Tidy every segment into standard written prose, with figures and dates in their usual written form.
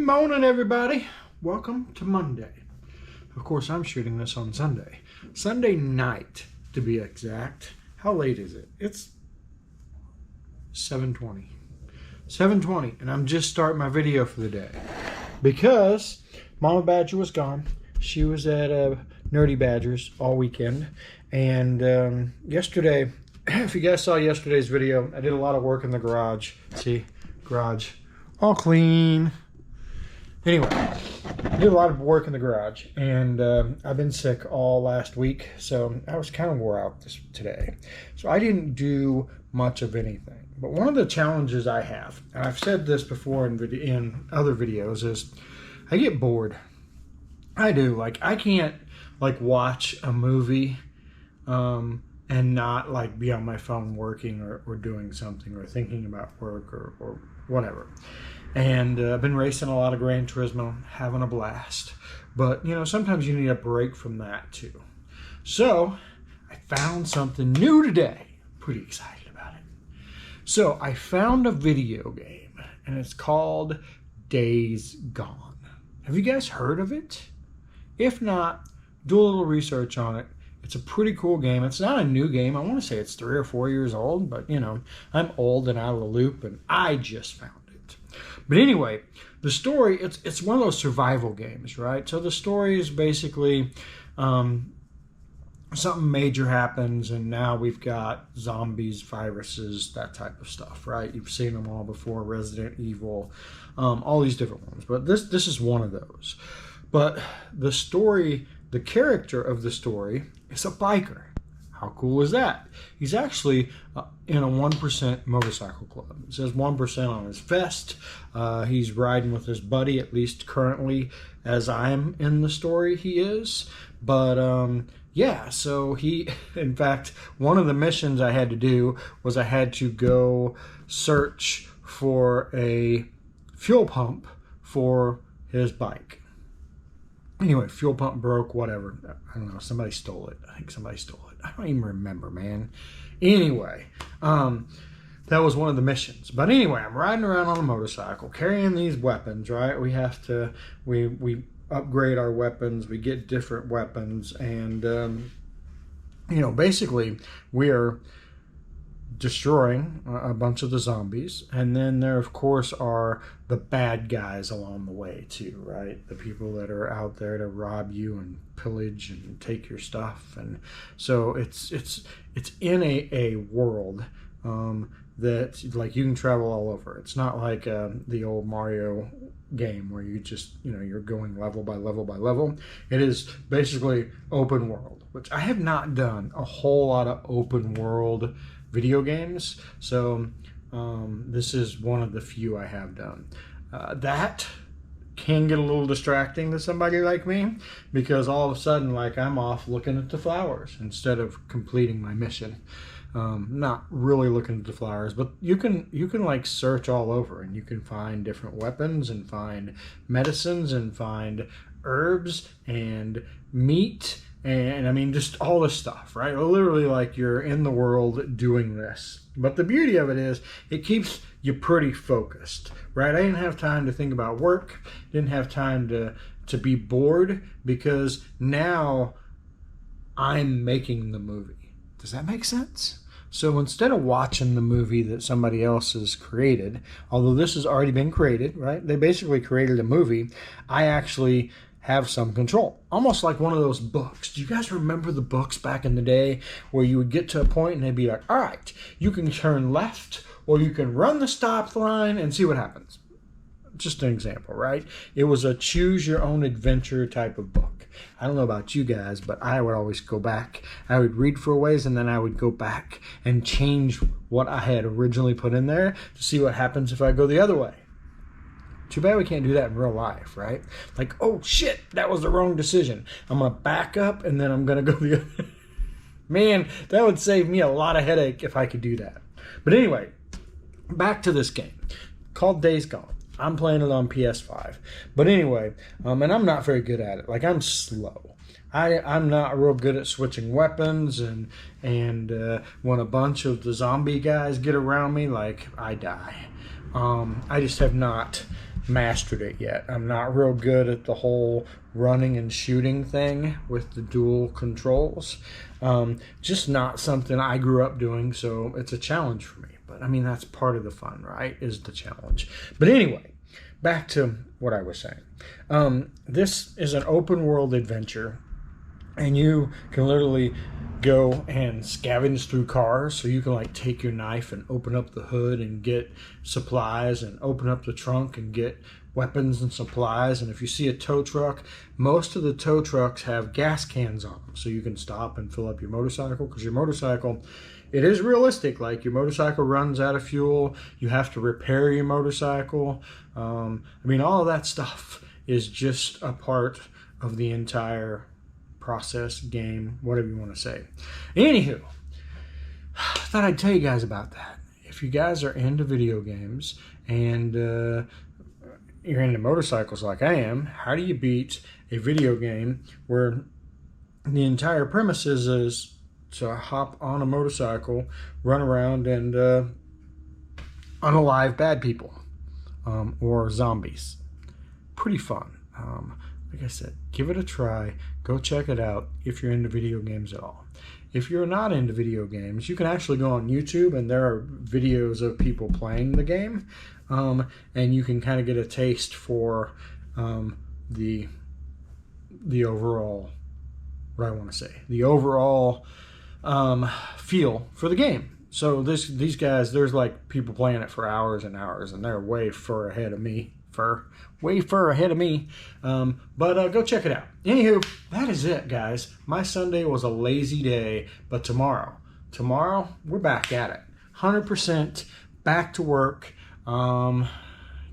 morning, everybody. Welcome to Monday. Of course, I'm shooting this on Sunday. Sunday night, to be exact. How late is it? It's 7:20. 7:20, and I'm just starting my video for the day. Because Mama Badger was gone. She was at Nerdy Badgers all weekend. And yesterday, if you guys saw yesterday's video, I did a lot of work in the garage. See? Garage. All clean. Anyway, I did a lot of work in the garage, and I've been sick all last week, so I was kind of wore out today. So I didn't do much of anything. But one of the challenges I have, and I've said this before in other videos, is I get bored. I do. Like, I can't watch a movie and not be on my phone working or doing something or thinking about work or whatever. And I've been racing a lot of Gran Turismo, having a blast. But, sometimes you need a break from that too. So, I found something new today. Pretty excited about it. So, I found a video game, and it's called Days Gone. Have you guys heard of it? If not, do a little research on it. It's a pretty cool game. It's not a new game. I want to say it's 3 or 4 years old, but, I'm old and out of the loop, and I just found it. But anyway, the story, it's one of those survival games, right? So the story is basically something major happens, and now we've got zombies, viruses, that type of stuff, right? You've seen them all before, Resident Evil, all these different ones. But this is one of those. But the story, the character of the story is a biker. How cool is that? He's actually in a 1% motorcycle club. It says 1% on his vest. He's riding with his buddy, at least currently, as I'm in the story, he is. But, yeah, so he, in fact, one of the missions I had to do was I had to go search for a fuel pump for his bike. Anyway, fuel pump broke, whatever. I don't know. Somebody stole it. I think somebody stole it. I don't even remember, man. Anyway, that was one of the missions. But anyway, I'm riding around on a motorcycle, carrying these weapons, right? We have to, we upgrade our weapons. We get different weapons. And, basically, we're destroying a bunch of the zombies, and then there of course are the bad guys along the way too, right? The people that are out there to rob you and pillage and take your stuff. And so it's in a world that you can travel all over. It's not like the old Mario game where you just you're going level by level by level. It is basically open world, which I have not done a whole lot of open world video games, so this is one of the few I have done. That can get a little distracting to somebody like me, because all of a sudden I'm off looking at the flowers instead of completing my mission. Not really looking at the flowers, but you can search all over, and you can find different weapons and find medicines and find herbs and meat. And I mean, just all this stuff, right? Literally you're in the world doing this. But the beauty of it is it keeps you pretty focused, right? I didn't have time to think about work. Didn't have time to be bored, because now I'm making the movie. Does that make sense? So instead of watching the movie that somebody else has created, although this has already been created, right? They basically created a movie. I actually have some control. Almost like one of those books. Do you guys remember the books back in the day where you would get to a point and they'd be like, all right, you can turn left or you can run the stop line and see what happens. Just an example, right? It was a choose your own adventure type of book. I don't know about you guys, but I would always go back. I would read for a ways, and then I would go back and change what I had originally put in there to see what happens if I go the other way. Too bad we can't do that in real life, right? Oh shit, that was the wrong decision. I'm going to back up and then I'm going to go the other. Man, that would save me a lot of headache if I could do that. But anyway, back to this game called Days Gone. I'm playing it on PS5. But anyway, and I'm not very good at it. I'm slow. I'm not real good at switching weapons, and when a bunch of the zombie guys get around me, I die. I just have not mastered it yet. I'm not real good at the whole running and shooting thing with the dual controls. Just not something I grew up doing, so it's a challenge for me. But I mean, that's part of the fun, right? Is the challenge. But anyway, back to what I was saying. This is an open world adventure, and you can literally go and scavenge through cars. So you can like take your knife and open up the hood and get supplies, and open up the trunk and get weapons and supplies. And if you see a tow truck, most of the tow trucks have gas cans on them, so you can stop and fill up your motorcycle, because your motorcycle, it is realistic. Like, your motorcycle runs out of fuel, you have to repair your motorcycle. I mean, all of that stuff is just a part of the entire process, game, whatever you want to say. Anywho, I thought I'd tell you guys about that. If you guys are into video games and you're into motorcycles like I am, how do you beat a video game where the entire premise is to hop on a motorcycle, run around, and unalive bad people or zombies? Pretty fun. Like I said, give it a try. Go check it out if you're into video games at all. If you're not into video games, you can actually go on YouTube, and there are videos of people playing the game, and you can kind of get a taste for the overall, what I want to say, the overall feel for the game. So these guys, there's like people playing it for hours and hours, and they're way far ahead of me. But go check it out. Anywho, that is it, guys. My Sunday was a lazy day, but tomorrow we're back at it, 100% back to work,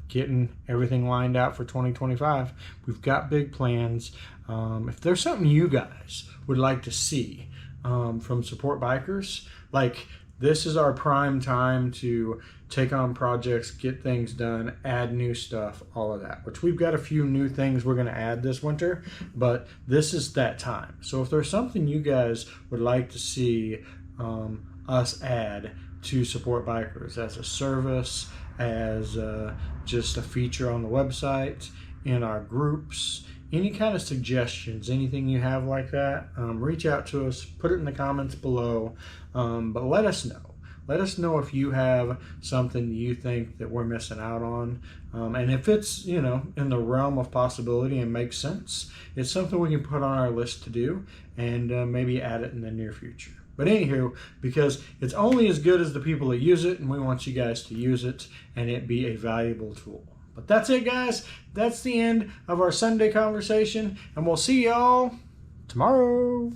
getting everything lined out for 2025. We've got big plans. If there's something you guys would like to see from Support Bikers, like, this is our prime time to take on projects, get things done, add new stuff, all of that, which we've got a few new things we're going to add this winter, but this is that time. So if there's something you guys would like to see us add to Support Bikers as a service, as just a feature on the website, in our groups, any kind of suggestions, anything you have like that, reach out to us, put it in the comments below, but let us know. Let us know if you have something you think that we're missing out on. And if it's, in the realm of possibility and makes sense, it's something we can put on our list to do, and maybe add it in the near future. But anywho, because it's only as good as the people that use it, and we want you guys to use it and it be a valuable tool. But that's it, guys. That's the end of our Sunday conversation, and we'll see y'all tomorrow.